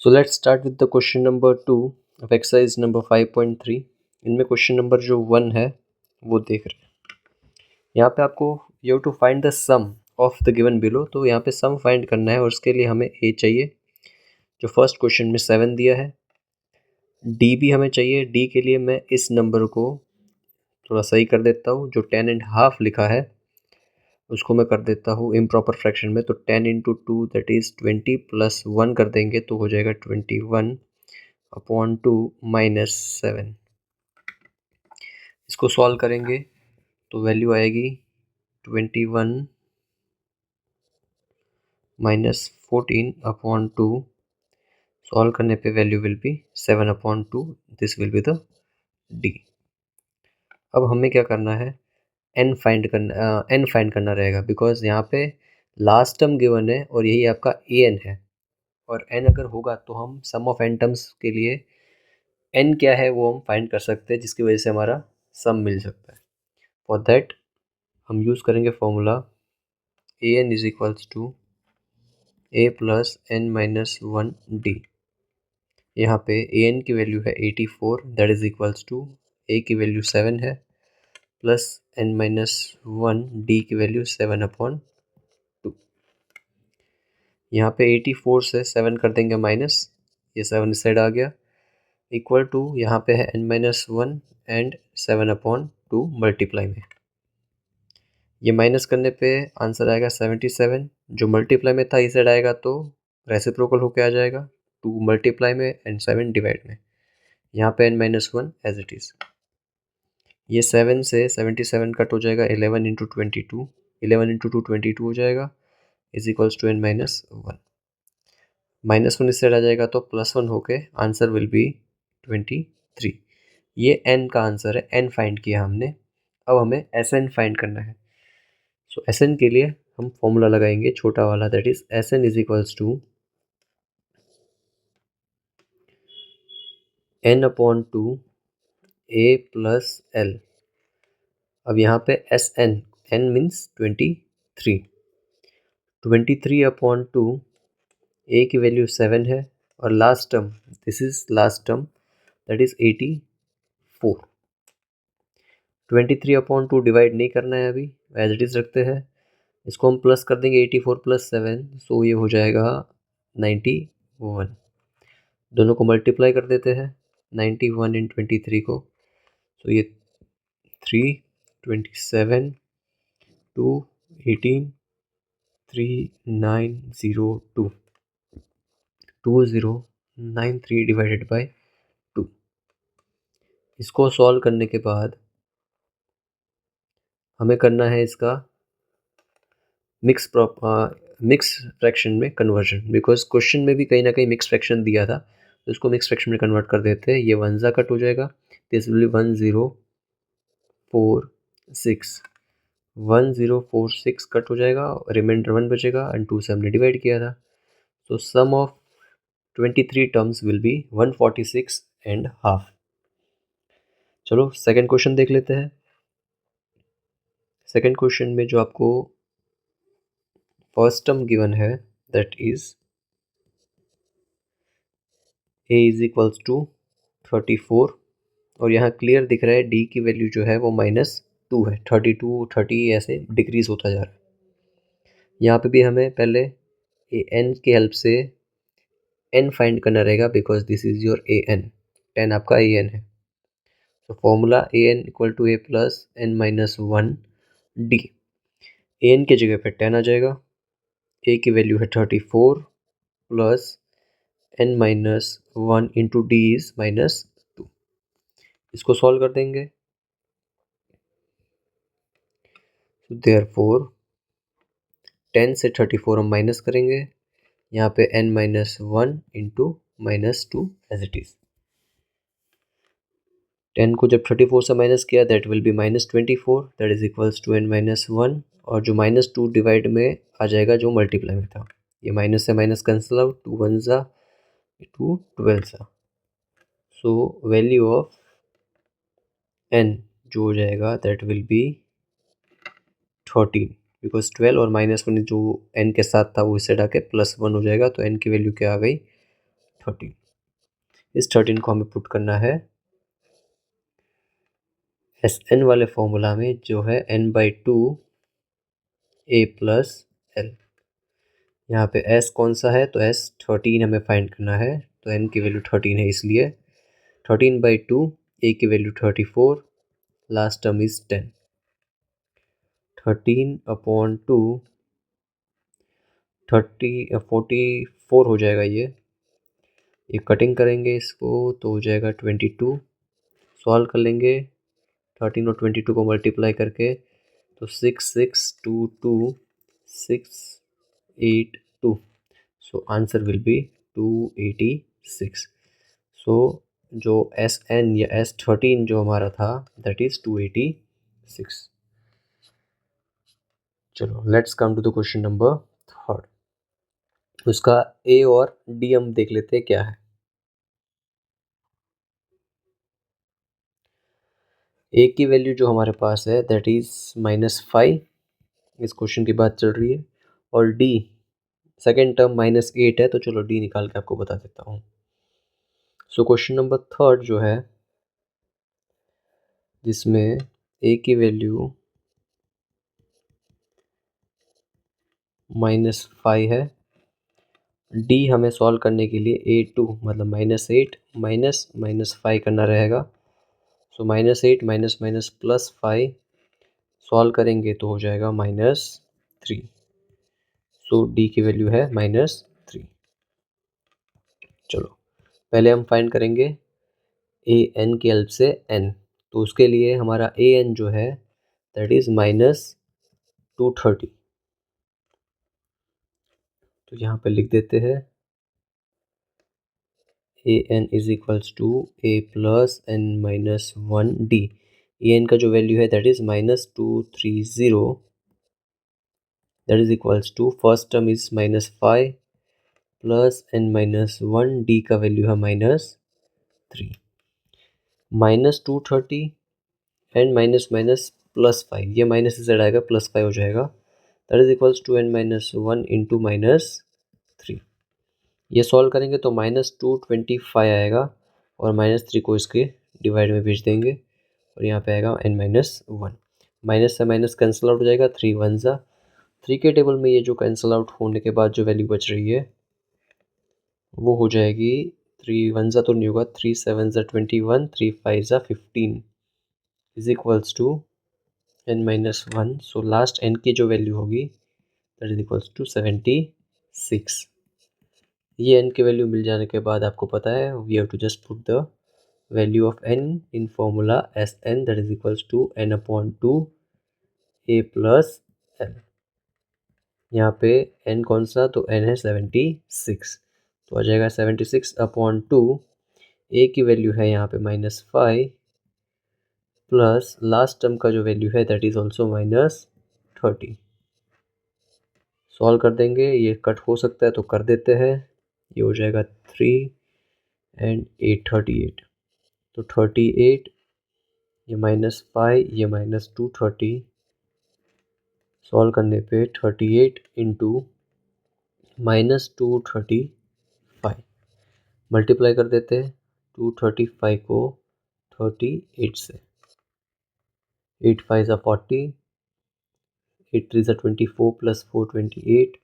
So let's start with the question number 2 of exercise number 5.3. इनमें question number जो 1 है वो देख रहे हैं। यहाँ पे आपको you to find the sum of the given below, तो यहाँ पे सम फाइंड करना है और उसके लिए हमें ए चाहिए जो फर्स्ट क्वेश्चन में 7 दिया है। डी भी हमें चाहिए। डी के लिए मैं इस नंबर को थोड़ा सही कर देता हूँ। जो 10.5 लिखा है उसको मैं कर देता हूँ इम्प्रॉपर फ्रैक्शन में, तो 10 इंटू 2 दैट इज़ 20 प्लस 1 कर देंगे तो हो जाएगा 21/2 माइनस 7। इसको सॉल्व करेंगे तो वैल्यू आएगी 21 माइनस 14/2। सॉल्व करने पे value will be 7/2। This will be the D. अब हमें क्या करना है, एन फाइंड करना रहेगा, बिकॉज यहाँ पे लास्ट टर्म गिवन है और यही आपका ए एन है। और एन अगर होगा तो हम सम ऑफ एन टर्म्स के लिए एन क्या है वो हम फाइंड कर सकते हैं, जिसकी वजह से हमारा सम मिल सकता है। फॉर दैट हम यूज़ करेंगे formula a N is equals to A plus N minus 1 d. यहाँ पे ए एन की वैल्यू है 84, that is equals to a की वैल्यू 7 है प्लस एन माइनस 1 डी की वैल्यू 7/2। यहाँ पे 84 से 7 कर देंगे माइनस, ये 7 इस साइड आ गया, इक्वल टू यहाँ पे है n माइनस 1 एंड 7/2 मल्टीप्लाई में। ये माइनस करने पे आंसर आएगा 77। जो मल्टीप्लाई में था इस साइड आएगा तो रेसिप्रोकल होके आ जाएगा 2 मल्टीप्लाई में एंड 7 डिवाइड में। यहाँ पे n minus 1 as it is. ये 7 से 77 कट हो जाएगा, 11 इंटू 22, 11 इंटू 2 22 हो जाएगा, is equals to n minus 1। Minus 1 इस साइड आ जाएगा तो प्लस 1 होके आंसर विल बी 23। ये n का आंसर है, n फाइंड किया हमने। अब हमें Sn फाइंड करना है। सो Sn के लिए हम फॉर्मूला लगाएंगे छोटा वाला, that is Sn is equals to n/2 a plus l। अब यहाँ पे Sn, n मीन्स 23, 23/2 a की वैल्यू 7 है और last term, this is last term, that is 84। 23/2 divide नहीं करना है अभी, एज इट इज़ रखते हैं। इसको हम प्लस कर देंगे 84 प्लस 7, सो ये हो जाएगा 91। दोनों को मल्टीप्लाई कर देते हैं, 91 इन 23 को, तो ये 3 27 2 18 3902 2093 डिवाइडेड बाय 2। इसको सॉल्व करने के बाद हमें करना है इसका मिक्स फ्रैक्शन में कन्वर्जन, बिकॉज क्वेश्चन में भी कहीं ना कहीं मिक्स फ्रैक्शन दिया था, तो इसको मिक्स फ्रैक्शन में कन्वर्ट कर देते हैं। ये 1 ज़ा कट हो जाएगा, दिस विल बी 1046 कट हो जाएगा, रिमाइंडर 1 बचेगा एंड 2 से हमने डिवाइड किया था, तो सम ऑफ 23 टर्म्स विल बी 146.5। चलो सेकेंड क्वेश्चन देख लेते हैं। सेकेंड क्वेश्चन में जो आपको फर्स्ट टर्म गिवन है that is a is equals to 34, और यहाँ क्लियर दिख रहा है d की वैल्यू जो है वो -2 है, 32 30 ऐसे डिक्रीज होता जा रहा है। यहाँ पे भी हमें पहले n की हेल्प से n फाइंड करना रहेगा, because this is your an, 10 आपका an है। तो formula an equal to a plus n minus 1 d. an की जगह पे 10 आ जाएगा, a की वैल्यू है 34 plus n minus 1 into D is -2। इसको सॉल्व कर देंगे, देयरफॉर 10 से 34 हम माइनस करेंगे, यहाँ पे n minus 1 into -2 as it is. 10 को जब 34 से माइनस किया that will be -24, that is equals to n minus 1, और जो -2 डिवाइड में आ जाएगा जो मल्टीप्लाई में था, ये माइनस से माइनस कैंसिल आउट, 2 1 ज़ा 2 12 ज़ा, सो वैल्यू ऑफ n जो हो जाएगा दैट विल बी 13, बिकॉज 12 और -1 जो n के साथ था वो इससे हटा के +1 हो जाएगा, तो n की वैल्यू क्या आ गई 13। इस 13 को हमें पुट करना है एस एन वाले फॉर्मूला में, जो है n/2 a प्लस एल। यहाँ पे s कौन सा है, तो s 13 हमें फाइंड करना है, तो n की वैल्यू 13 है, इसलिए 13/2, a की वैल्यू 34, लास्ट टर्म इज 10। 13/2 44 हो जाएगा। ये कटिंग करेंगे इसको तो हो जाएगा 22। सॉल्व कर लेंगे 13 और 22 को मल्टीप्लाई करके, तो 6,622,682। So answer will be 286। सो जो SN या S13 जो हमारा था, दैट इज 286। चलो let's come to the question number 3। उसका A और D हम देख लेते हैं क्या है। A की वैल्यू जो हमारे पास है दैट इज -5, इस क्वेश्चन की बात चल रही है, और D सेकेंड टर्म -8 है, तो चलो D निकाल के आपको बता देता हूँ। सो क्वेश्चन नंबर 3 जो है, जिसमें A की वैल्यू -5 है, D हमें सॉल्व करने के लिए A2 मतलब -8 -5 करना रहेगा। सो -8 माइनस +5 सॉल्व करेंगे तो हो जाएगा -3। सो D की वैल्यू है -3। चलो पहले हम फाइंड करेंगे an की हेल्प से n, तो उसके लिए हमारा an जो है दैट इज -230। तो यहाँ पे लिख देते हैं an is equals to a plus n-1 d। an का जो वैल्यू है that is -230, that is equals to first term is -5 plus n-1, d का वैल्यू है -3। -230 एंड +5, ये माइनस से आएगा +5 हो जाएगा, that is equals to n-1 into -3। ये सॉल्व करेंगे तो -225 आएगा, और -3 को इसके डिवाइड में भेज देंगे, और यहाँ पे आएगा n-1। माइनस से माइनस कैंसिल आउट हो जाएगा, 3 1 ज़ा 3 के टेबल में ये जो कैंसिल आउट होने के बाद जो वैल्यू बच रही है वो हो जाएगी 3 1 ज़ा तो नहीं होगा, 3 7 ज़ा 21, 3 5 ज़ा 15 is equals to n-1। So last n की जो वैल्यू होगी दैट इज इक्वल्स टू 76। ये n की वैल्यू मिल जाने के बाद आपको पता है we have to just put the value of n in formula Sn, that is equals to n/2 a plus l। यहाँ पे n कौन सा, तो n है 76, तो आ जाएगा 76/2। a की वैल्यू है यहाँ पे -5 प्लस लास्ट टर्म का जो वैल्यू है दैट इज ऑल्सो -30। सॉल्व कर देंगे, ये कट हो सकता है तो कर देते हैं, ये हो जाएगा 3 एंड 8 38, तो 38, ये -5, ये -230, सॉल्व करने पे 38 इंटू -235 मल्टीप्लाई कर देते हैं 235 को 38 से, 8 5 ज़ा 40, 8 3 ज़ा 24 प्लस 4 28,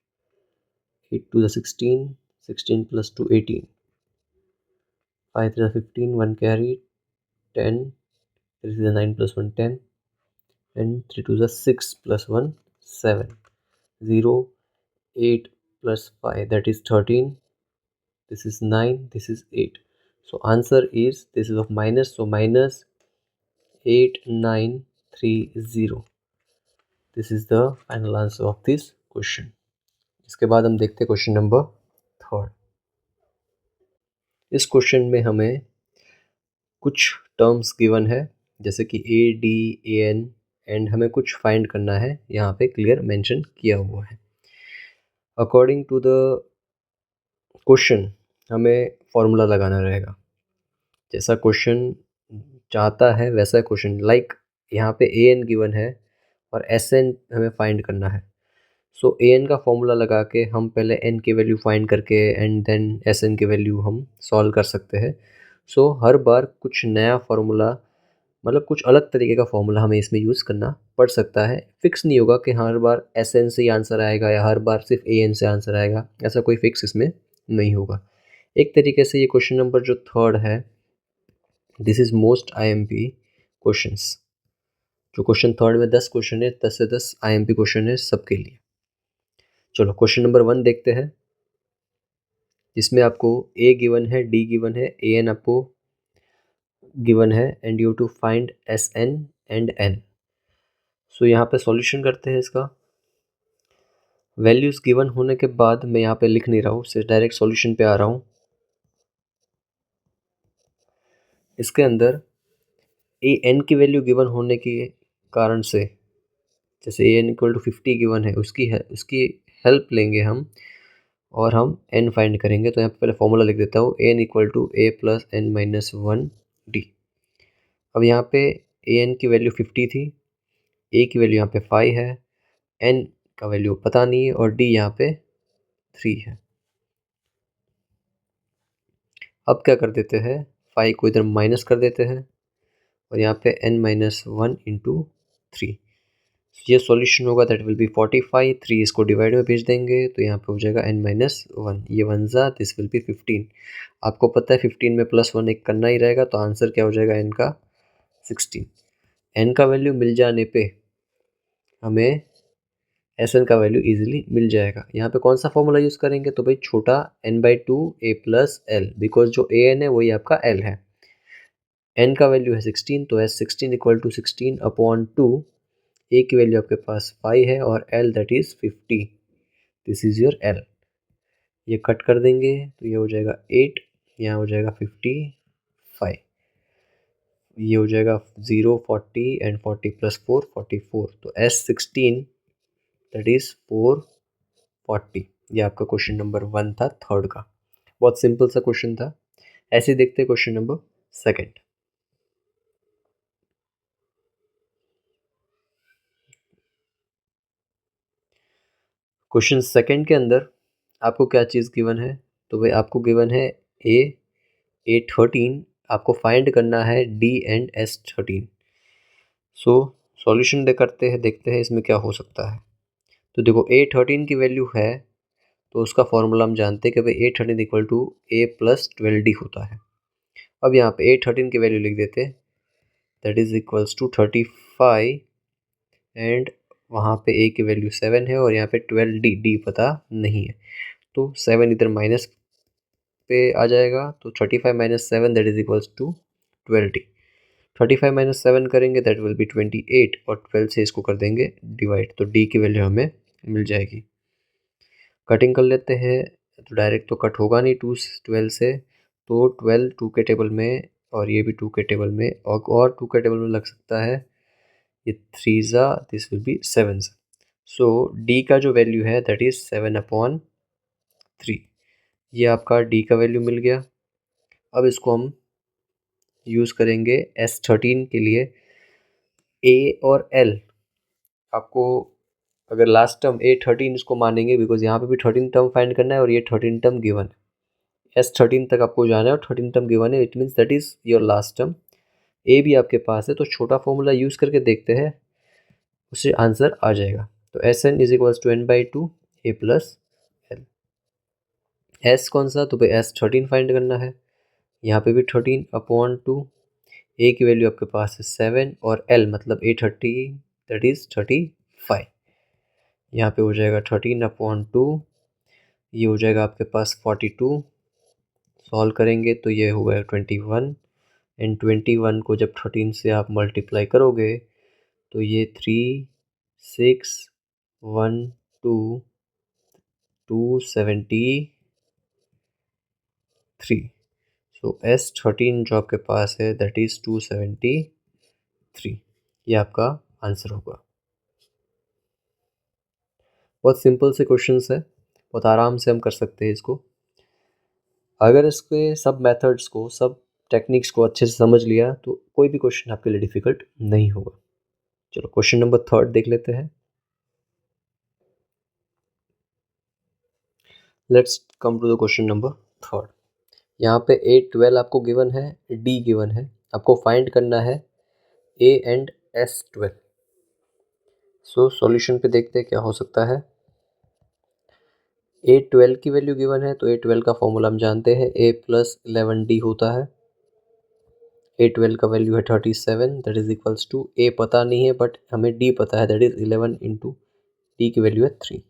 8 2 ज़ा 16, 16 प्लस 2 18, 5 3 ज़ा 15, 1 कैरी, 10, 3 3 ज़ा 9 प्लस 1 10, and 3 2 ज़ा 6 plus 1 7, 0 8 plus 5 that is 13, this is 9, this is 8. So answer is, this is of minus, so -8930, this is the final answer of this question. इसके बाद हम देखते हैं क्वेश्चन नंबर 3। इस क्वेश्चन में हमें कुछ टर्म्स गिवन है, जैसे कि a d a n, and हमें कुछ फाइंड करना है, यहाँ पे क्लियर मेंशन किया हुआ है। अकॉर्डिंग टू द क्वेश्चन हमें फॉर्मूला लगाना रहेगा, जैसा क्वेश्चन चाहता है वैसा क्वेश्चन, लाइक यहाँ पे ए एन गिवन है और एस एन हमें फाइंड करना है, सो ए एन का फॉर्मूला लगा के हम पहले एन की वैल्यू फाइंड करके एंड देन एस एन की वैल्यू हम सॉल्व कर सकते हैं। सो हर बार कुछ नया फार्मूला, मतलब कुछ अलग तरीके का फॉर्मूला हमें इसमें यूज़ करना पड़ सकता है। फिक्स नहीं होगा कि हर बार एस एन से ही आंसर आएगा या हर बार सिर्फ ए एन से आंसर आएगा, ऐसा कोई फिक्स इसमें नहीं होगा। एक तरीके से ये क्वेश्चन नंबर जो थर्ड है, this is most I am P questions. जो क्वेश्चन थर्ड में 10 क्वेश्चन है, 10 से 10 आई एम पी क्वेश्चन है सबके लिए। चलो क्वेश्चन नंबर 1 देखते हैं, जिसमें आपको ए गिवन है, डी गिवन है, ए एन आपको गिवन है and you to find S N and N. So यहाँ पे सॉल्यूशन करते हैं इसका। वैल्यूज़ गिवन होने के बाद मैं यहाँ पे लिख नहीं रहा हूँ, सिर्फ डायरेक्ट सॉल्यूशन पे आ रहा हूँ। इसके अंदर ए एन की वैल्यू गिवन होने के कारण से, जैसे ए एन इक्वल टू 50 गिवन है, उसकी हेल्प लेंगे हम और हम एन फाइंड करेंगे। तो यहाँ पे पहले फॉर्मूला लिख देता हूँ, n equal to A plus N minus 1 D. अब यहाँ पे ए एन की वैल्यू 50 थी, ए की वैल्यू यहाँ पे 5 है, एन का वैल्यू पता नहीं है और डी यहाँ पे 3 है। अब क्या कर देते हैं, 5 को इधर माइनस कर देते हैं और यहाँ पे n माइनस 1 इंटू 3। ये सॉल्यूशन होगा, दैट विल बी 45। 3 इसको डिवाइड में भेज देंगे तो यहाँ पे हो जाएगा n माइनस 1, ये 1 ज़ा, दिस विल बी 15। आपको पता है 15 में प्लस 1 एक करना ही रहेगा, तो आंसर क्या हो जाएगा n का 16। n का वैल्यू मिल जाने पे हमें एस एन का वैल्यू इजीली मिल जाएगा। यहाँ पे कौन सा फॉर्मूला यूज़ करेंगे, तो भाई छोटा n/2 a plus L, because जो ए एन है वही आपका एल है। n का वैल्यू है 16, तो एस 16 इक्वल टू 16 अपॉन 2, ए की वैल्यू आपके पास 5 है और L that is 50। This is your L. ये कट कर देंगे तो ये हो जाएगा 8, यहाँ हो जाएगा 55, ये हो जाएगा 0, 40 एंड 40 प्लस 4 44। तो एस 16 दैट इज़ 440। ये आपका क्वेश्चन नंबर 1 था थर्ड का। बहुत सिंपल सा क्वेश्चन था। ऐसे देखते हैं question number second. Question second के अंदर आपको क्या चीज़ गिवन है, तो भाई आपको गिवन है ए 13, आपको फाइंड करना है D and S 13। So solution देखते हैं इसमें क्या हो सकता है। तो देखो ए 13 की वैल्यू है, तो उसका फॉर्मूला हम जानते हैं कि भाई a 13 equal to A plus 12 d होता है। अब यहाँ पे ए 13 की वैल्यू लिख देते हैं, that is equals to 35 and वहाँ पे ए की वैल्यू 7 है और यहाँ पे 12 डी पता नहीं है, तो 7 इधर माइनस पे आ जाएगा, तो 35 minus 7 that is equals to 12 d. 35 minus 7 करेंगे दैट विल बी 28 और 12 से इसको कर देंगे डिवाइड, तो डी की वैल्यू हमें मिल जाएगी। कटिंग कर लेते हैं, तो डायरेक्ट तो कट होगा नहीं 12 से, तो 12 2 के टेबल में और ये भी 2 के टेबल में और 2 के टेबल में लग सकता है, ये 3 ज़ा, this will be 7। So D का जो वैल्यू है दैट इज़ 7/3। ये आपका डी का वैल्यू मिल गया। अब इसको हम यूज़ करेंगे S13 के लिए। ए और एल आपको, अगर लास्ट टर्म A13 इसको मानेंगे, बिकॉज यहाँ पे भी 13 टर्म फाइंड करना है और ये 13 टर्म गिवन है। S13 तक आपको जाना है और 13 टर्म गिवन है, it means that is your last term. A भी आपके पास है, तो छोटा फॉर्मूला यूज़ करके देखते हैं, उससे आंसर आ जाएगा। तो Sn is equals to n/2 a plus l. S कौन सा, तो भाई S13 फाइंड करना है, यहाँ पे भी 13/2, ए की वैल्यू आपके पास है 7 और एल मतलब A30 दैट इज़ 35। यहाँ पे हो जाएगा 13/2, ये हो जाएगा आपके पास 42। सॉल्व करेंगे तो ये हुआ 21 एंड 21 को जब 13 से आप मल्टीप्लाई करोगे तो ये 3 6 1 2 273। सो S13 जो आपके पास है दैट इज़ 273। ये आपका आंसर होगा। बहुत सिंपल से क्वेश्चंस है, बहुत आराम से हम कर सकते हैं इसको। अगर इसके सब मेथड्स को, सब टेक्निक्स को अच्छे से समझ लिया तो कोई भी क्वेश्चन आपके लिए डिफ़िकल्ट नहीं होगा। चलो क्वेश्चन नंबर थर्ड देख लेते हैं। Let's come to the question number third. यहाँ पे A12 आपको गिवन है, D गिवन है, आपको फाइंड करना है A and S12। So solution पे देखते हैं क्या हो सकता है। A12 की वैल्यू गिवन है तो A12 का फॉर्मूला हम जानते हैं, A + 11D होता है। A12 का वैल्यू है 37, that is equals to, A पता नहीं है बट हमें D पता है, दैट इज 11 इंटू D की वैल्यू है 3।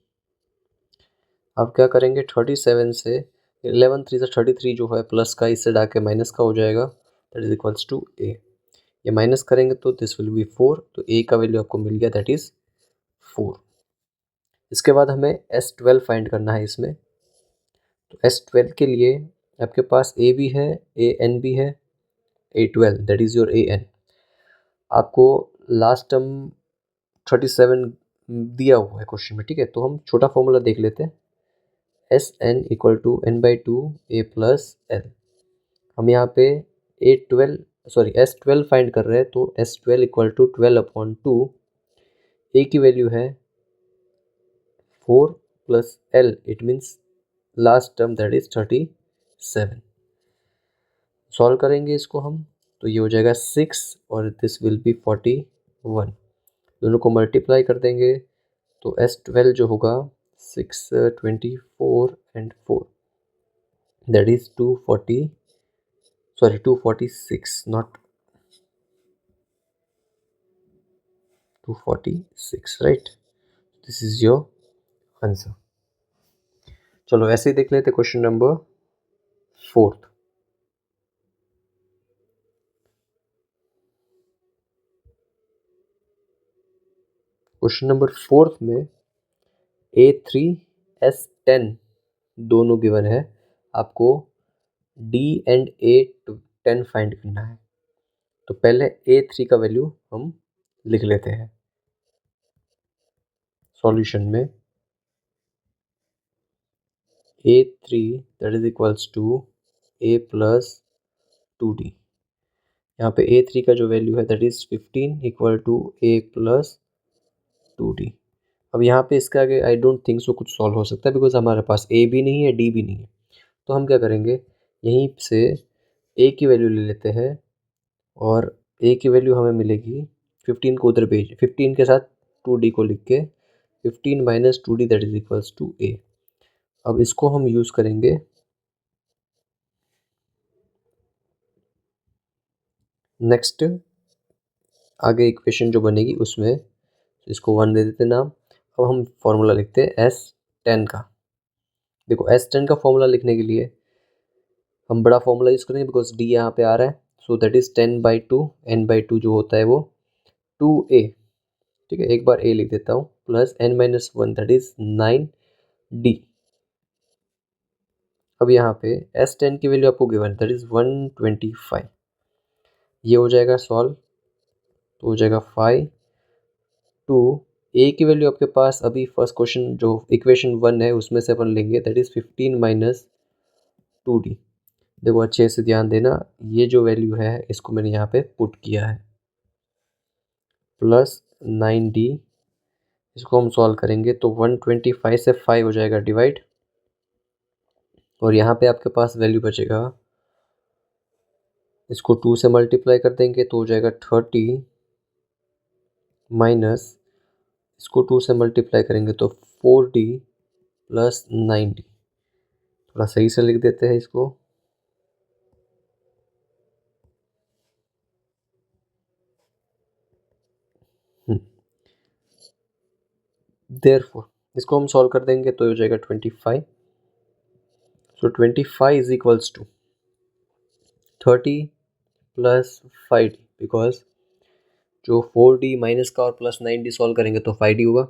अब क्या करेंगे, 37 से 11 3 से 33 जो है प्लस का, इससे डाके माइनस का हो जाएगा, that is equals to A। ये माइनस करेंगे तो दिस विल बी 4, तो A का वैल्यू आपको मिल गया, दैट इज 4। इसके बाद हमें S12 फाइंड करना है इसमें। तो S12 के लिए आपके पास A भी है, AN भी है, A12 that is your AN। आपको लास्ट टर्म 37 दिया हुआ है क्वेश्चन में, ठीक है, तो हम छोटा फॉर्मूला देख लेते हैं। SN equal to n/2 A + L। हम यहाँ पे S12 फाइंड कर रहे हैं, तो S12 इक्वल टू 12/2, A की वैल्यू है 4 + L, it means last term that is 37। Solve करेंगे इसको हम, तो ये हो जाएगा 6 और दिस विल बी 41। दोनों को मल्टीप्लाई कर देंगे तो S12 जो होगा 6 24 and 4, that is 246, not 246, right. This is your answer. चलो ऐसे ही देख लेते question number fourth. Question number fourth में A3 S10 दोनों गिवन है, आपको D एंड A10 फाइंड करना है। तो पहले A3 का वैल्यू हम लिख लेते हैं सॉल्यूशन में। A3 that is equals to A + 2D। यहाँ पे A3 का जो वैल्यू है that is 15 equal to A + 2D। अब यहाँ पे इसका आगे आई डोंट थिंक सो कुछ सॉल्व हो सकता है, बिकॉज हमारे पास A भी नहीं है, D भी नहीं है। तो हम क्या करेंगे, यहीं से A की वैल्यू ले लेते हैं, और A की वैल्यू हमें मिलेगी 15 को उधर भेज, 15 के साथ 2D को लिख के 15 - 2D that is equals to A। अब इसको हम यूज़ करेंगे नेक्स्ट आगे इक्वेशन जो बनेगी उसमें, इसको 1 दे देते नाम। अब हम फॉर्मूला लिखते हैं S10 का। देखो S10 का फॉर्मूला लिखने के लिए हम बड़ा फॉर्मूला यूज़ करेंगे, बिकॉज D यहाँ पे आ रहा है, सो दैट इज 10/2, n/2 जो होता है वो 2A, ठीक है, एक बार A लिख देता हूँ, plus n-1 that is 9D। अब यहाँ पे S10 की वैल्यू आपको गिवन दैट इज 125। ये हो जाएगा सॉल्व, तो हो जाएगा 5 2। A की वैल्यू आपके पास अभी फर्स्ट क्वेश्चन जो इक्वेशन 1 है उसमें से अपन लेंगे, दैट इज 15 - 2D। देखो अच्छे से ध्यान देना, ये जो वैल्यू है इसको मैंने यहाँ पे पुट किया है, प्लस 9D। इसको हम सॉल्व करेंगे तो 125 से 5 हो जाएगा डिवाइड, और यहाँ पे आपके पास वैल्यू बचेगा, इसको 2 से मल्टीप्लाई कर देंगे तो हो जाएगा 30, माइनस इसको 2 से मल्टीप्लाई करेंगे तो 4D + 9D। थोड़ा सही से लिख देते हैं इसको, देयरफॉर इसको हम सॉल्व कर देंगे तो हो जाएगा 25। So 25 is equals to 30 + 5D, because जो 4D माइनस का और प्लस 9D सॉल्व करेंगे तो 5D होगा।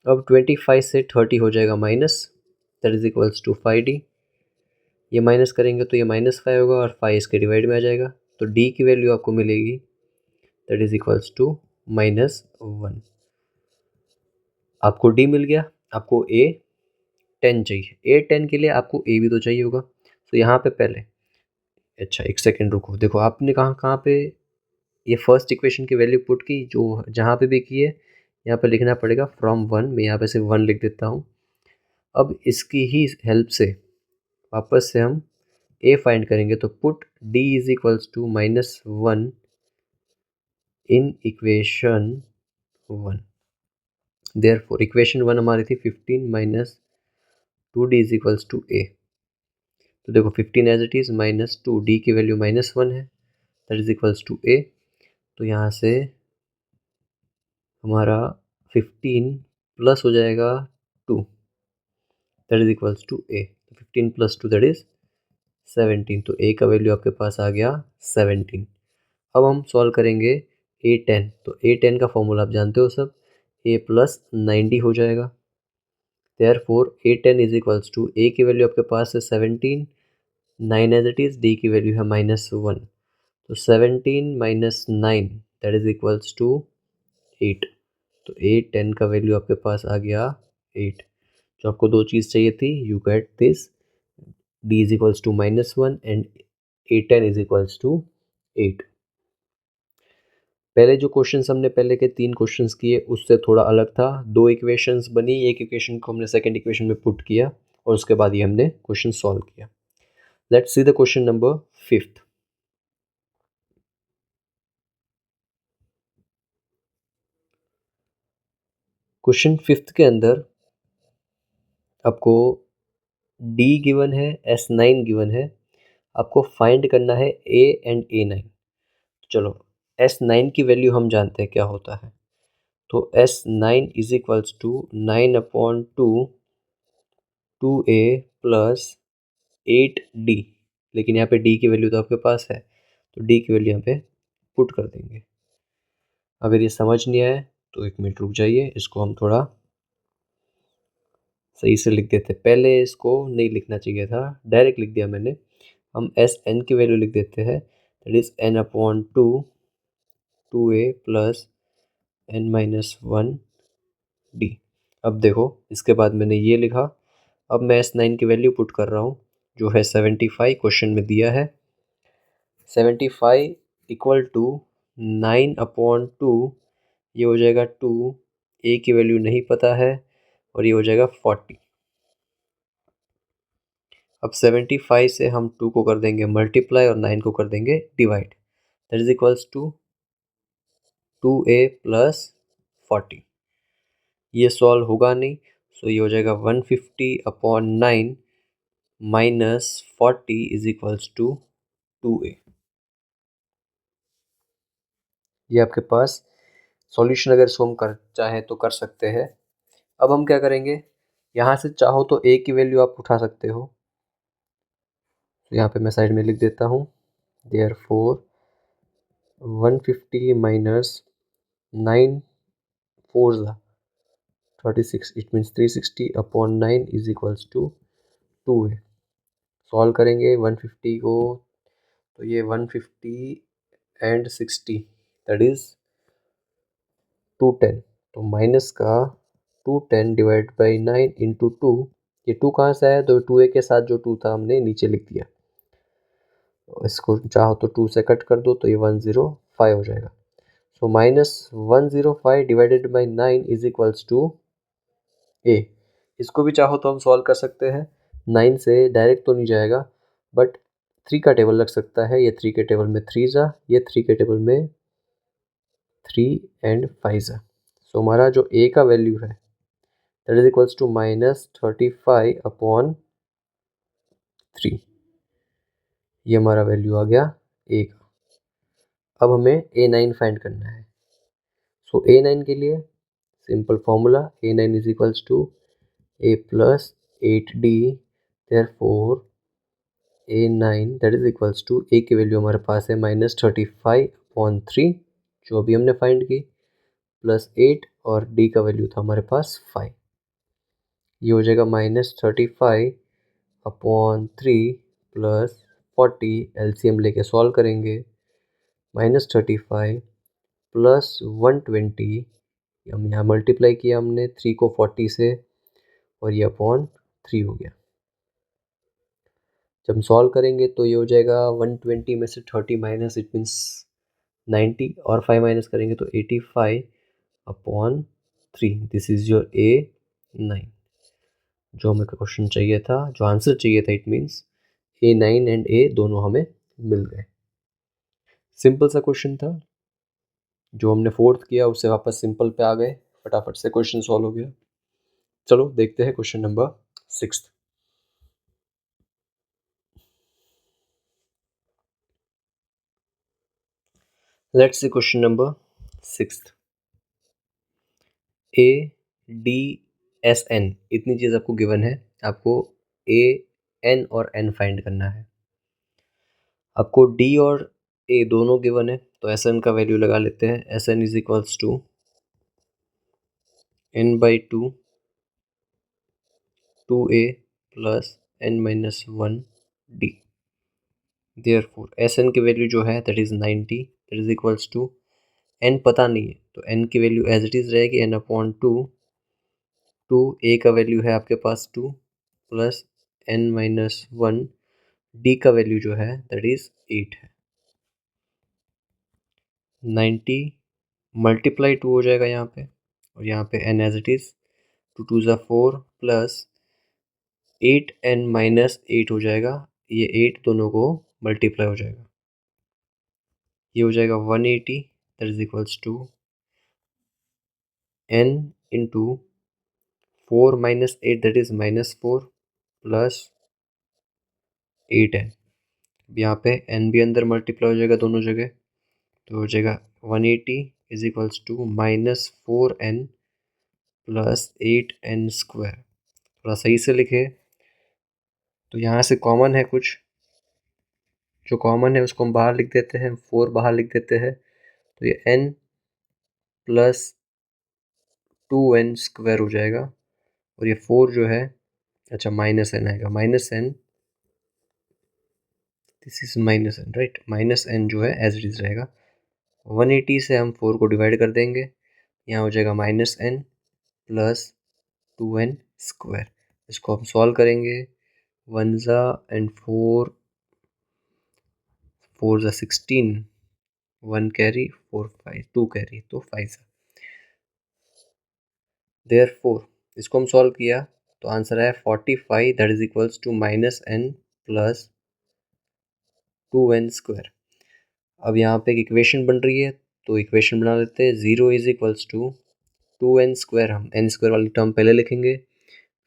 अब 25 से 30 हो जाएगा minus, that is equals to 5D। ये माइनस करेंगे तो ये -5 होगा, और 5 इसके डिवाइड में आ जाएगा, तो D की वैल्यू आपको मिलेगी दैट इज इक्वल्स टू -1। आपको D मिल गया, आपको A10 चाहिए। A10 के लिए आपको A भी तो चाहिए होगा, तो यहाँ पे पहले, अच्छा एक सेकेंड रुको, देखो आपने कहाँ कहाँ पे ये फर्स्ट इक्वेशन की वैल्यू पुट की, जो जहाँ पे भी की है यहाँ पे लिखना पड़ेगा फ्रॉम 1। मैं यहाँ पे सिर्फ 1 लिख देता हूँ, अब इसकी ही हेल्प से वापस से हम a फाइंड करेंगे, तो put d is equals to -1 in equation 1। Therefore equation 1 हमारी थी 15 माइनस 2d is equals to a। तो देखो 15 as it is minus 2, d की वैल्यू -1 है, that is equals to a। तो यहाँ से हमारा 15 प्लस हो जाएगा 2, that is equals to a। 15 plus 2 that is 17। तो a का वैल्यू आपके पास आ गया 17। अब हम सॉल्व करेंगे a10। तो a10 का फॉर्मूला आप जानते हो सब, a प्लस 90 हो जाएगा। Therefore a10 is equals to a की वैल्यू आपके पास है 17, 9 एज इट इज, d की वैल्यू है -1। तो 17 minus 9 that is equals to 8। तो a10 का वैल्यू आपके पास आ गया 8। जो आपको दो चीज़ चाहिए थी, you get this, d is equals to -1 and a10 is equals to 8। पहले जो क्वेश्चंस हमने पहले के 3 क्वेश्चंस किए उससे थोड़ा अलग था। 2 इक्वेशंस बनी, एक इक्वेशन को हमने सेकंड इक्वेशन में पुट किया और उसके बाद ये हमने क्वेश्चन सॉल्व किया। Let's see the question number 5th। Question 5th के अंदर आपको d गिवन है, S9 गिवन है, आपको फाइंड करना है a एंड a9। चलो S9 की वैल्यू हम जानते हैं क्या होता है। तो S9 is equals to 9/2 2a plus 8d। लेकिन यहाँ पे d की वैल्यू तो आपके पास है, तो d की वैल्यू यहाँ पे पुट कर देंगे। अगर ये समझ नहीं आए तो 1 मिनट रुक जाइए, इसको हम थोड़ा सही से लिख देते। पहले इसको नहीं लिखना चाहिए था, डायरेक्ट लिख दिया मैंने। हम Sn की वैल्यू लिख देते हैं, that is n/2 2a plus n-1d। अब देखो इसके बाद मैंने ये लिखा। अब मैं S9 की वैल्यू पुट कर रहा हूँ, जो है 75, क्वेश्चन में दिया है। 75 इक्वल टू 9/2, ये हो जाएगा 2, a की वैल्यू नहीं पता है, और ये हो जाएगा 40। अब 75 से हम 2 को कर देंगे मल्टीप्लाई और 9 को कर देंगे divide, that is equals to 2a plus 40। ये सॉल्व होगा नहीं, सो ये हो जाएगा 150/9 minus 40 is equals to 2a। ये आपके पास सॉल्यूशन अगर इसको हम कर चाहे तो कर सकते हैं। अब हम क्या करेंगे, यहाँ से चाहो तो a की वैल्यू आप उठा सकते हो। तो यहाँ पे मैं साइड में लिख देता हूँ, therefore 150 minus 9 4 36, it means 360/9 is equals to 2a। Solve करेंगे 150 को, तो ये 150 एंड 60 दैट इज 210। तो माइनस का 210 डिवाइड बाई 9 इंटू 2। ये 2 कहाँ से आया, तो 2a के साथ जो 2 था हमने नीचे लिख दिया। इसको चाहो तो 2 से कट कर दो, तो ये 105 हो जाएगा। So -105 divided by 9 is equals to a। इसको भी चाहो तो हम सॉल्व कर सकते हैं। 9 से डायरेक्ट तो नहीं जाएगा, बट 3 का टेबल लग सकता है। ये 3 के टेबल में 3 जा, ये 3 के टेबल में 3 एंड 5 जा। सो हमारा जो a का वैल्यू है दैट इज इक्वल्स टू -35/3। ये हमारा वैल्यू आ गया a का। अब हमें a9 फाइंड करना है। सो a9 के लिए simple formula, a9 is equals to a plus 8d। Therefore a9 that is equals to, a की वैल्यू हमारे पास है -35/3 जो अभी हमने फाइंड की, प्लस 8, और d का वैल्यू था हमारे पास 5। ये हो जाएगा -35/3 प्लस 40, एलसीएम लेके सॉल्व करेंगे। -35 प्लस 120, हम यहाँ मल्टीप्लाई किया हमने 3 को 40 से, और ये अपॉन 3 हो गया। जब हम सॉल्व करेंगे तो ये हो जाएगा 120 में से 30 माइनस, इट मीन्स 90, और 5 माइनस करेंगे तो 85/3। This is your a9। जो हमें क्वेश्चन चाहिए था, जो आंसर चाहिए था, it means A9 and A दोनों हमें मिल गए। सिंपल सा क्वेश्चन था। जो हमने फोर्थ किया उससे वापस सिंपल पे आ गए, फटाफट से क्वेश्चन सॉल्व हो गया। चलो देखते हैं question number 6। Let's see question number 6। ADSN इतनी चीज आपको गिवन है, आपको AN और N फाइंड करना है। आपको D और A दोनों गिवन है, तो SN का वैल्यू लगा लेते हैं। SN is equals to N/2 2A plus N-1 D। Therefore SN की वैल्यू जो है that is 90, that is equals to N पता नहीं है तो N की वैल्यू एज इट इज रहेगी N/2। 2A का वैल्यू है आपके पास 2 प्लस N-1 D का वैल्यू जो है दैट इज 8 है। 90 मल्टीप्लाई 2 हो जाएगा यहाँ पे, और यहाँ पे N एज इट इज 2 2 ज़ा 4 प्लस 8N-8 हो जाएगा। ये 8 दोनों को मल्टीप्लाई हो जाएगा, ये हो जाएगा 180, that is equals to N into 4 minus 8 that is -4 plus 8N। यहाँ पे N भी अंदर मल्टीप्लाई हो जाएगा दोनों जगह, तो हो जाएगा 180 is equals to -4N plus 8N²। थोड़ा सही से लिखे, तो यहाँ से कॉमन है कुछ, जो कॉमन है उसको हम बाहर लिख देते हैं, 4 बाहर लिख देते हैं, तो ये N प्लस 2N² हो जाएगा, और ये 4 जो है, अच्छा -N आएगा, -N, this is -N right, -N जो है एज इट इज रहेगा। 180 से हम 4 को डिवाइड कर देंगे, यहाँ हो जाएगा -N प्लस 2N²। इसको हम सॉल्व करेंगे, 1 ज़ा एंड 4 4 ज़ा 16, 1 कैरी 4 5 2 कैरी, तो 5। देयरफॉर इसको हम सॉल्व किया तो आंसर है 45, that is equals to -N plus 2N²। अब यहाँ पे एक इक्वेशन बन रही है, तो इक्वेशन बना लेते हैं। 0 इज इक्वल्स टू 2N², हम N² वाली टर्म पहले लिखेंगे,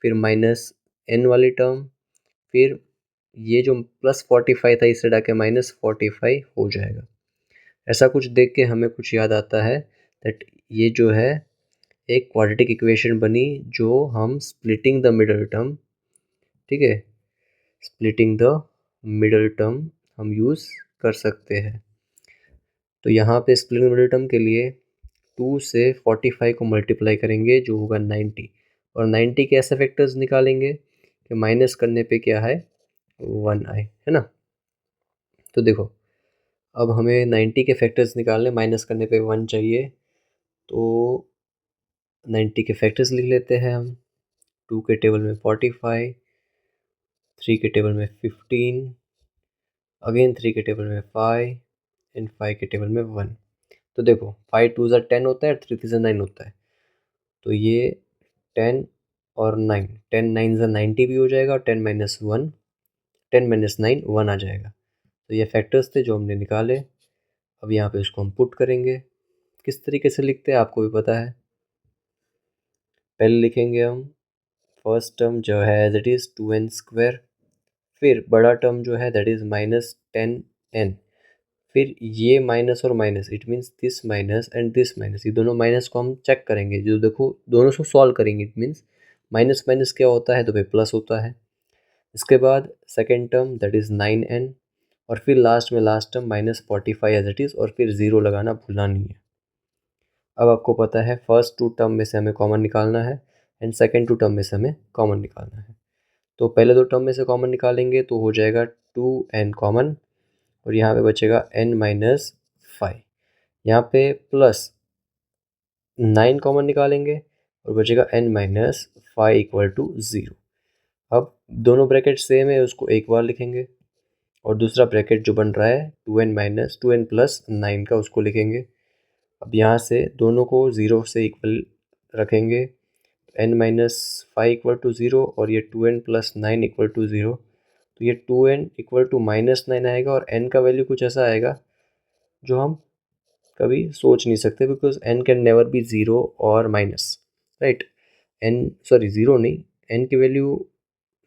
फिर -N वाली टर्म, फिर ये जो +45 था इसे डाके -45 हो जाएगा। ऐसा कुछ देख के हमें कुछ याद आता है दैट ये जो है एक क्वाड्रेटिक इक्वेशन बनी, जो हम स्प्लिटिंग द मिडल टर्म, ठीक है, स्प्लिटिंग द मिडल टर्म हम यूज़ कर सकते हैं। तो यहाँ पे स्प्लिटिंग मिडल टर्म के लिए 2 से 45 को मल्टीप्लाई करेंगे जो होगा 90, और 90 के ऐसे फैक्टर्स निकालेंगे कि माइनस करने पे क्या है 1 आए, है ना। तो देखो अब हमें 90 के फैक्टर्स निकालने, माइनस करने पे 1 चाहिए, तो 90 के फैक्टर्स लिख लेते हैं हम। 2 के टेबल में 45, 3 के टेबल में 15, अगेन 3 के टेबल में 5 एंड 5 के टेबल में 1। तो देखो 5 2 ज़ा 10 होता है, 3 3 ज़ा 9 होता है, तो ये 10 और 9, 10 9 ज़ा 90 भी हो जाएगा, और 10 माइनस 1, 10 माइनस 9 1 आ जाएगा। तो ये फैक्टर्स थे जो हमने निकाले। अब यहाँ पे उसको हम पुट करेंगे। किस तरीके से लिखते हैं आपको भी पता है। पहले लिखेंगे हम फर्स्ट टर्म जो है एज इट इज़ 2N², फिर बड़ा टर्म जो है दैट इज़ -10N, फिर ये माइनस और minus, it means this minus and this minus, ये दोनों माइनस को हम चेक करेंगे, जो देखो दोनों को सॉल्व करेंगे, इट मीन्स माइनस माइनस क्या होता है तो भाई प्लस होता है। इसके बाद second term that is 9N, और फिर लास्ट में last term -45 as it is, और फिर 0 लगाना भूलना नहीं है। अब आपको पता है फर्स्ट 2 टर्म में से हमें कॉमन निकालना है, एंड सेकेंड 2 टर्म में से हमें कॉमन निकालना है। तो पहले 2 टर्म में से कॉमन निकालेंगे तो हो जाएगा 2N कॉमन, और यहाँ पे बचेगा N-5। यहाँ पे प्लस 9 कॉमन निकालेंगे और बचेगा N-5 इक्वल टू 0। अब दोनों ब्रैकेट सेम है, उसको एक बार लिखेंगे, और दूसरा ब्रैकेट जो बन रहा है 2N प्लस 9 का, उसको लिखेंगे। अब यहाँ से दोनों को 0 से इक्वल रखेंगे, n माइनस 5 इक्वल टू 0 और ये 2n प्लस 9 इक्वल टू 0, तो ये 2n इक्वल टू -9 आएगा और n का वैल्यू कुछ ऐसा आएगा जो हम कभी सोच नहीं सकते, because n can never be 0 और माइनस, राइट। ज़ीरो नहीं, n की वैल्यू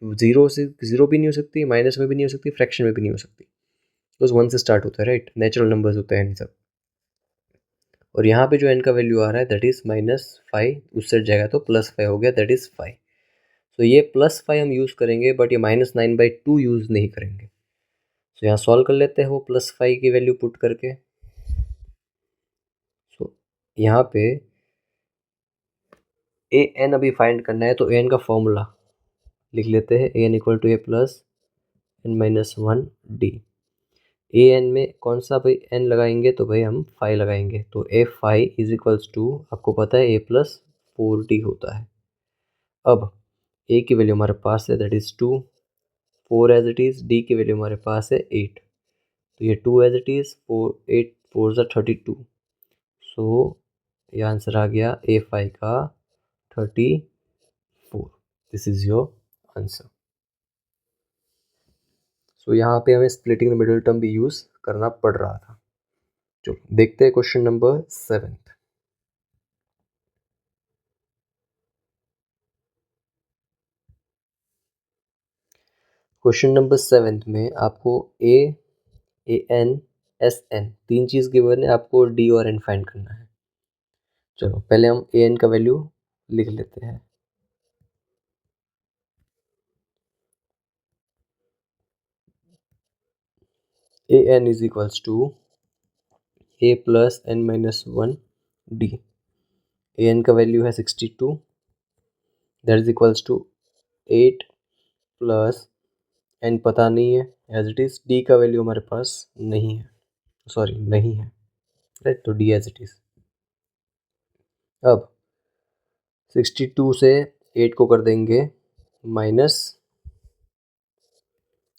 0 से 0 भी नहीं हो सकती, माइनस में भी नहीं हो सकती, फ्रैक्शन में भी नहीं हो सकती, बिकॉज 1 से स्टार्ट होता है, राइट। नेचुरल नंबर्स होते हैं n सब। और यहाँ पे जो n का वैल्यू आ रहा है दैट इज़ -5, उससे जाएगा तो +5 हो गया, दैट इज़ 5। तो ये +5 हम यूज़ करेंगे, बट ये -9/2 यूज़ नहीं करेंगे। तो यहाँ सॉल्व कर लेते हैं वो +5 की वैल्यू पुट करके। सो यहाँ पे ए एन अभी फाइंड करना है, तो ए एन का फॉर्मूला लिख लेते हैं, A N equal to A plus N minus 1 D. A N में कौन सा भाई एन लगाएंगे, तो भाई हम 5 लगाएंगे, तो ए 5 इज इक्वल्स टू, आपको पता है, ए प्लस 4 डी होता है। अब ए की वैल्यू हमारे पास है that is 2, 4 as it is, d की वैल्यू हमारे पास है 8, तो ये 2 एज इट इज़, 4 8 4 ज़ा 32। सो ये आंसर आ गया A5 का 34। This is your answer. So यहाँ पे हमें स्प्लिटिंग द मिडिल टर्म भी यूज़ करना पड़ रहा था। चलो देखते हैं क्वेश्चन नंबर 7। क्वेश्चन नंबर 7 में आपको ए एन एस एन तीन चीज़ गिवन है, आपको डी और एन फाइंड करना है। चलो पहले हम ए एन का वैल्यू लिख लेते हैं। A N is equals to A plus N minus 1 D. A N का वैल्यू है 62, that is equals to 8 plus N पता नहीं है एज इट इज़, डी का वैल्यू हमारे पास नहीं है, सॉरी नहीं है, राइट, तो डी एज इट इज़। अब 62 से 8 को कर देंगे माइनस,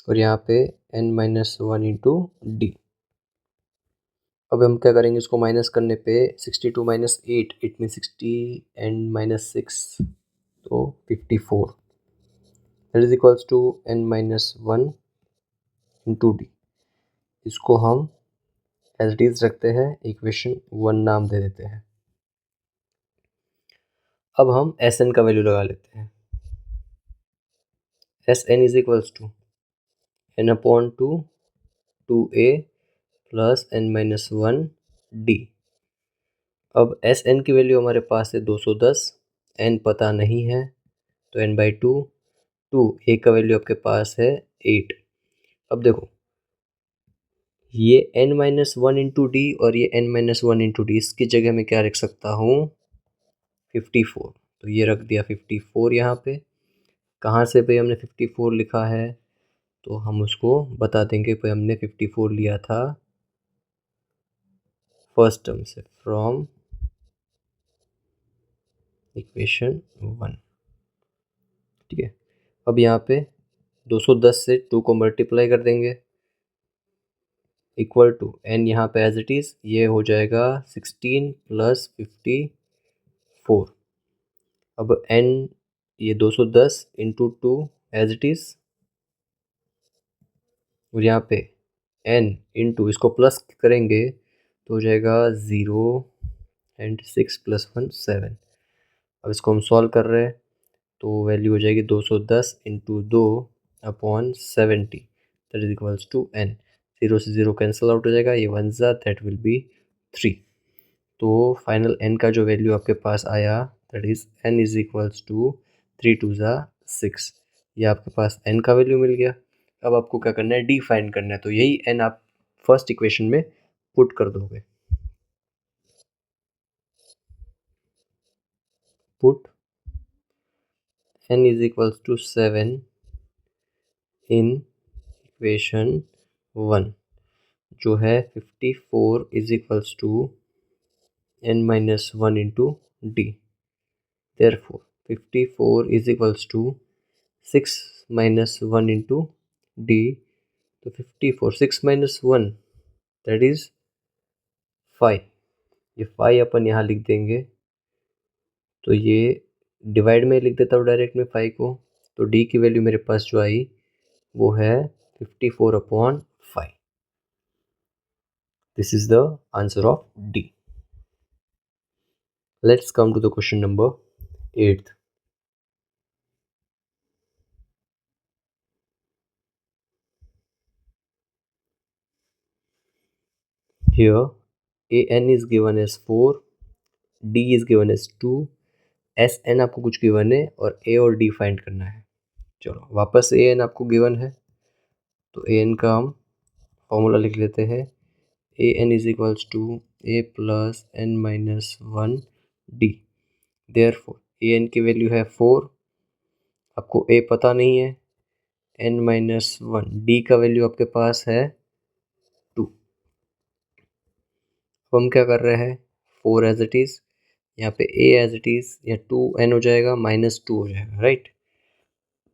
और यहाँ पे n माइनस 1 इंटू डी। अब हम क्या करेंगे, इसको माइनस करने पे 62 minus 8, it mean 60 and minus 6, तो 54, that is equals to n minus 1 into D. इसको हम एज इट इज रखते हैं, इक्वेशन 1 नाम दे देते हैं। अब हम एस एन का वैल्यू लगा लेते हैं। S N is equals to N upon two A plus N minus 1 D. अब एस एन की वैल्यू हमारे पास है 210, एन पता नहीं है, तो n/2, ए का वैल्यू आपके पास है 8। अब देखो ये n माइनस 1 इंटू डी और ये n माइनस 1 इंटू डी, इसकी जगह मैं क्या रख सकता हूँ, 54। तो ये रख दिया 54 यहाँ पे। कहाँ से भाई हमने 54 लिखा है, तो हम उसको बता देंगे भाई हमने 54 लिया था फर्स्ट टर्म से, फ्रॉम इक्वेशन 1, ठीक है। अब यहाँ पे 210 से 2 को मल्टीप्लाई कर देंगे, इक्वल टू एन यहाँ पे एज इट इज़, ये हो जाएगा 16 प्लस 54। अब एन ये 210 इंटू 2 एज इट इज़, और यहाँ पे एन इंटू इसको प्लस करेंगे तो हो जाएगा 0 एंड 6 प्लस 1 7। अब इसको हम सॉल्व कर रहे हैं, तो वैल्यू हो जाएगी 210 into 2 upon 70, that is equals to N. 0 से 0 कैंसिल आउट हो जाएगा, ये 1 ज़ा दैट विल बी 3। तो फाइनल n का जो वैल्यू आपके पास आया that is n is equals to 3 2 ज़ा 6। ये आपके पास n का वैल्यू मिल गया। अब आपको क्या करना है, d फाइंड करना है, तो यही n आप फर्स्ट इक्वेशन में पुट कर दोगे। Put n is equals to 7 in equation 1, जो है 54 is equals to n minus 1 into D. Therefore 54 is equals to 6 minus 1 into d, तो 54 6 minus 1 that is 5। ये 5 अपन यहाँ लिख देंगे, तो ये डिवाइड में लिख देता हूँ डायरेक्ट में 5 को, तो डी की वैल्यू मेरे पास जो आई वो है 54/5. This is the answer of D. Let's come to the question number 8th. Here an is given as 4, d is given as 2, sn आपको कुछ गिवन है और a और d फाइंड करना है. चलो वापस an आपको गिवन है तो an का हम फॉर्मूला लिख लेते हैं. an is equals to a plus n minus 1 d. Therefore an की वैल्यू है 4, आपको a पता नहीं है, n minus 1 d का वैल्यू आपके पास है 2. हम क्या कर रहे हैं, 4 एज इट इज़, यहाँ पे a एज इट इज़, या 2n हो जाएगा, -2 हो जाएगा, राइट.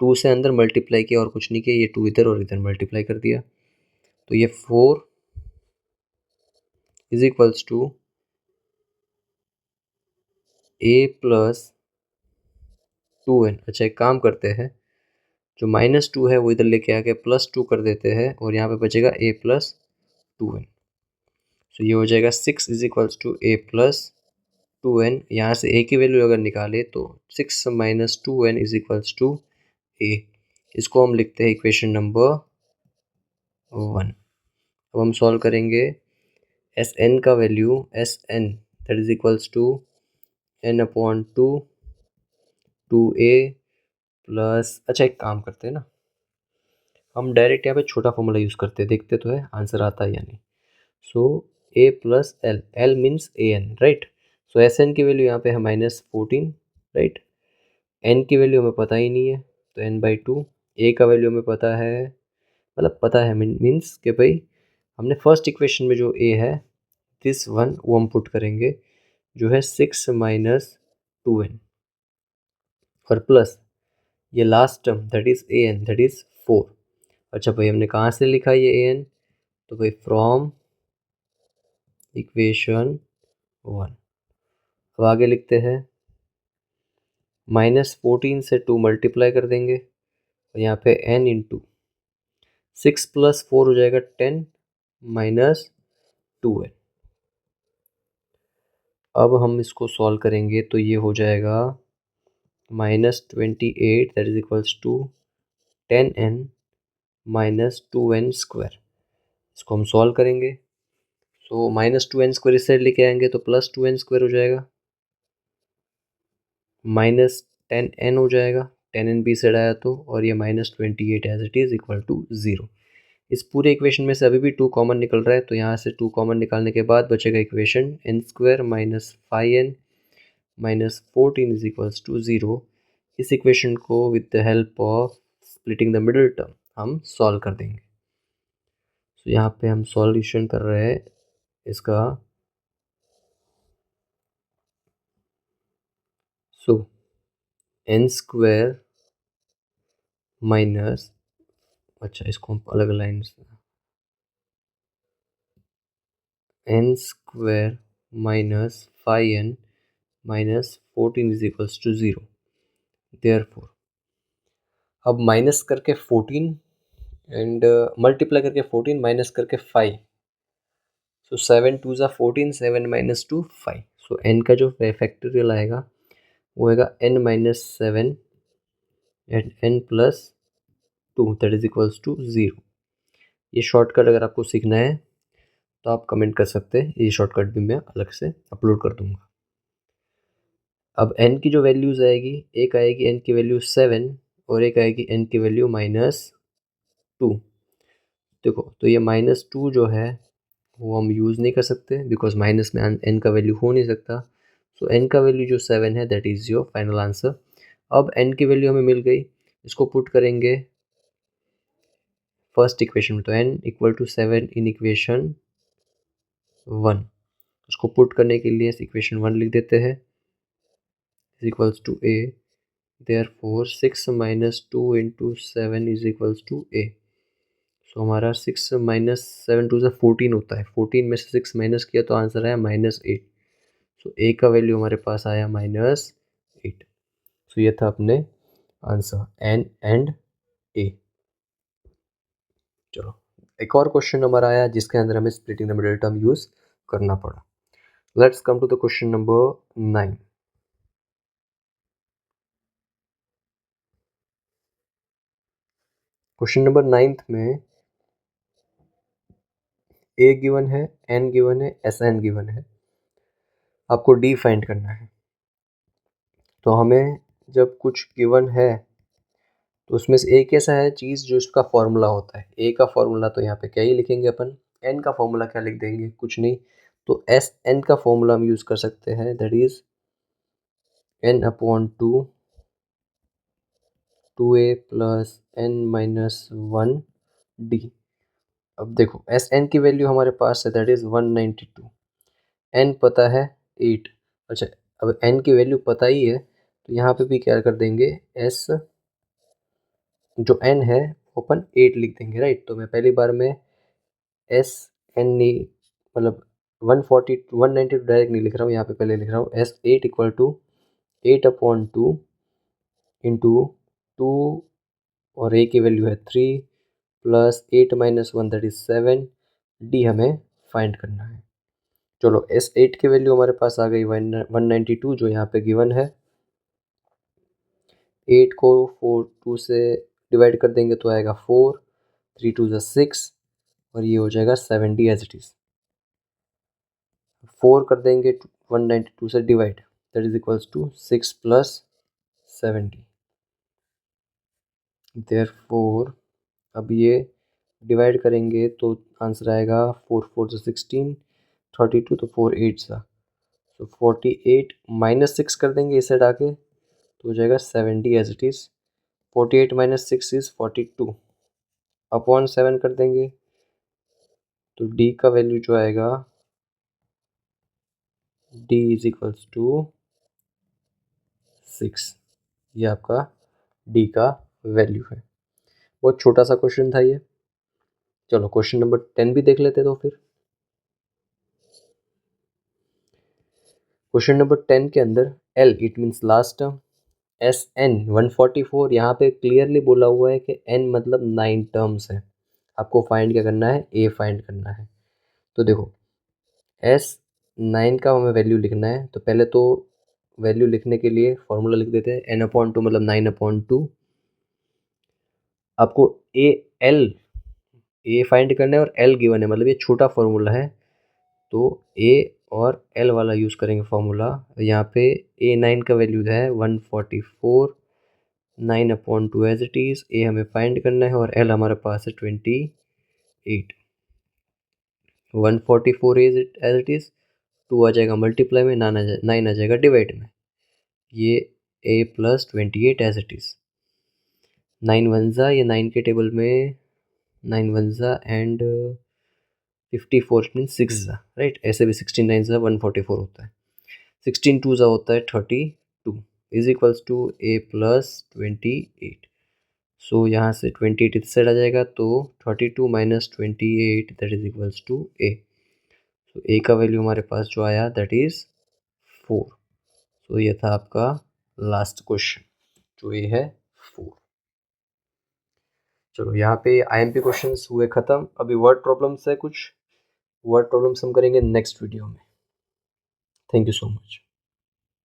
2 से अंदर मल्टीप्लाई किया और कुछ नहीं किया, ये 2 इधर और इधर मल्टीप्लाई कर दिया, तो ये 4 is equals to a plus 2n. अच्छा एक काम करते हैं, जो -2 है वो इधर लेके आके +2 कर देते हैं और यहाँ पे बचेगा a प्लस 2n. तो ये हो जाएगा 6 is equals to a plus 2n. यहाँ से a की वैल्यू अगर निकाले तो 6 minus 2n is equals to a. इसको हम लिखते हैं इक्वेशन नंबर 1. अब हम सॉल्व करेंगे. एस एन का value S N that is equals to n/2 2a plus, अच्छा एक काम करते हैं ना, हम डायरेक्ट यहाँ पे छोटा फॉर्मूला यूज़ करते हैं, देखते तो है आंसर आता है या नहीं. So a plus L, L means A N, right. So S N की वैल्यू यहाँ पे है -14, राइट. एन की वैल्यू हमें पता ही नहीं है तो n/2. ए का वैल्यू हमें पता है, मतलब पता है मीन्स कि भाई हमने फर्स्ट इक्वेशन में जो ए है दिस वन वो हम पुट करेंगे, जो है 6 माइनस 2n और प्लस ये last term that is A N that is 4. अच्छा भाई हमने कहाँ से लिखा ये ए एन, तो भाई फ्रॉम इक्वेशन 1. अब आगे लिखते हैं, -14 से 2 मल्टीप्लाई कर देंगे और यहाँ पे n इंटू 6 प्लस 4 हो जाएगा 10 माइनस 2n. अब हम इसको सॉल्व करेंगे तो ये हो जाएगा -28 that is equals to 10n minus 2n square. इसको हम सॉल्व करेंगे, सो -2n स्क्वायर इस साइड लेके आएंगे तो +2n स्क्वायर हो जाएगा, -10n हो जाएगा, 10n बी साइड आया तो, और ये -28 as it is equal to 0. इस पूरे इक्वेशन में से अभी भी 2 कॉमन निकल रहा है, तो यहाँ से 2 कॉमन निकालने के बाद बचेगा equation n² minus 5n minus 14 is equals to 0. इस इक्वेशन को with the help of splitting the middle term हम सॉल्व कर देंगे. तो यहाँ पे हम सॉल्यूशन कर रहे हैं इसका. सो n² माइनस, अच्छा इसको हम अलग लाइन से, n² minus 5n minus 14 is equals to 0. Therefore अब माइनस करके 14 एंड मल्टीप्लाई करके 14 माइनस करके 5, सो 7 2 ज़ा 14, 7 माइनस 2 5. सो n का जो फैक्टोरियल आएगा वो आएगा n minus 7 and n plus 2 that is equals to 0. ये शॉर्टकट अगर आपको सीखना है तो आप कमेंट कर सकते हैं, ये शॉर्टकट भी मैं अलग से अपलोड कर दूंगा. अब n की जो वैल्यूज़ आएगी, एक आएगी n की वैल्यू 7 और एक आएगी n की वैल्यू -2. देखो तो ये -2 जो है वो हम यूज़ नहीं कर सकते बिकॉज माइनस में n का वैल्यू हो नहीं सकता. सो n का वैल्यू जो 7 है that is your final answer. अब n की वैल्यू हमें मिल गई, इसको पुट करेंगे फर्स्ट इक्वेशन में, तो n equal to 7 in equation 1. इसको पुट करने के लिए इक्वेशन 1 लिख देते हैं is equals to a. Therefore 6 minus 2 into 7 is equals to a. So हमारा 6 माइनस 7 2 से 14 होता है, 14 में से 6 माइनस किया तो आंसर आया -8. सो a का वैल्यू हमारे पास आया -8. सो ये था अपने आंसर एन एंड ए। चलो एक और क्वेश्चन हमारा आया जिसके अंदर हमें splitting the middle term use करना पड़ा। Let's come to the question number 9। Question number 9 में ए गिवन है, एन गिवन है, एस एन गिवन है, आपको डी फाइंड करना है। तो हमें जब कुछ गिवन है तो उसमें से एक ऐसा है चीज़ जो इसका फॉर्मूला होता है। ए का फॉर्मूला तो यहाँ पे क्या ही लिखेंगे अपन, एन का फॉर्मूला क्या लिख देंगे, कुछ नहीं। तो एस एन का फॉर्मूला हम यूज़ कर सकते हैं, that is N upon two A plus N minus 1 D. अब देखो एस एन की वैल्यू हमारे पास है दैट इज 192, एन पता है 8। अच्छा अब एन की वैल्यू पता ही है तो यहाँ पे भी क्या कर देंगे, एस जो एन है ओपन 8 लिख देंगे, राइट। तो मैं पहली बार में एस एन नहीं, मतलब 192 डायरेक्ट नहीं लिख रहा हूँ, यहाँ पे पहले लिख रहा हूँ S 8 equal to 8 upon 2 into 2 और ए की वैल्यू है 3 plus 8 minus 1 that is 7, D हमें फाइंड करना है। चलो एस 8 की वैल्यू हमारे पास आ गई 192 जो यहाँ पे गिवन है। 8 को 2 से डिवाइड कर देंगे तो आएगा 4, 3 2 ज़ा 6 और ये हो जाएगा 70 एज इट इज़। 4 कर देंगे 192 से divide that is equals to 6 plus 70। Therefore अब ये डिवाइड करेंगे तो आंसर आएगा 4 4 से 16, 32 तो 4 8 सा, तो 48 माइनस 6 कर देंगे इसे हटा के तो हो जाएगा 70 as it is. 48 minus 6 is 42 upon 7 कर देंगे तो डी का वैल्यू जो आएगा डी इज इक्वल्स टू 6। ये आपका डी का वैल्यू है। बहुत छोटा सा क्वेश्चन था ये। चलो क्वेश्चन नंबर 10 भी देख लेते तो फिर। क्वेश्चन नंबर 10 के अंदर L it means last term, S N 144, यहाँ पे क्लियरली बोला हुआ है कि एन मतलब 9 टर्म्स है। आपको फाइंड क्या करना है, ए फाइंड करना है। तो देखो एस 9 का हमें वैल्यू लिखना है, तो पहले तो वैल्यू लिखने के लिए फॉर्मूला लिख देते हैं, एन अपॉन 2 मतलब 9 अपॉन 2। आपको ए फाइंड करना है और एल गिवन है, मतलब ये छोटा फॉर्मूला है तो ए और एल वाला यूज़ करेंगे फॉर्मूला। यहाँ पे ए 9 का वैल्यू है 144, 9 अपॉन 2 एज इट इज़। ए हमें फाइंड करना है और एल हमारे पास है 28। 144 एज इट इज़, 2 आ जाएगा मल्टीप्लाई में, 9 आ जाएगा डिवाइड में। ये A plus 28 as it is. 9 one ज़ा, ये 9 के टेबल में 9 वन ज़ा एंड 54 मीन्स 6 ज़ा, राइट। ऐसे भी 16 9 ज़ा 144 होता है, 16 2 ज़ा होता है 32 is equals to A plus 28। So यहाँ से 28 इस साइड आ जाएगा तो 32 minus 28 that is equals to A. So A का वैल्यू हमारे पास जो आया दैट इज 4। सो ये था आपका लास्ट क्वेश्चन जो ये है 4। चलो यहाँ पे आईएमपी क्वेश्चंस हुए ख़त्म। अभी वर्ड प्रॉब्लम्स है, कुछ वर्ड प्रॉब्लम्स हम करेंगे नेक्स्ट वीडियो में। Thank you so much.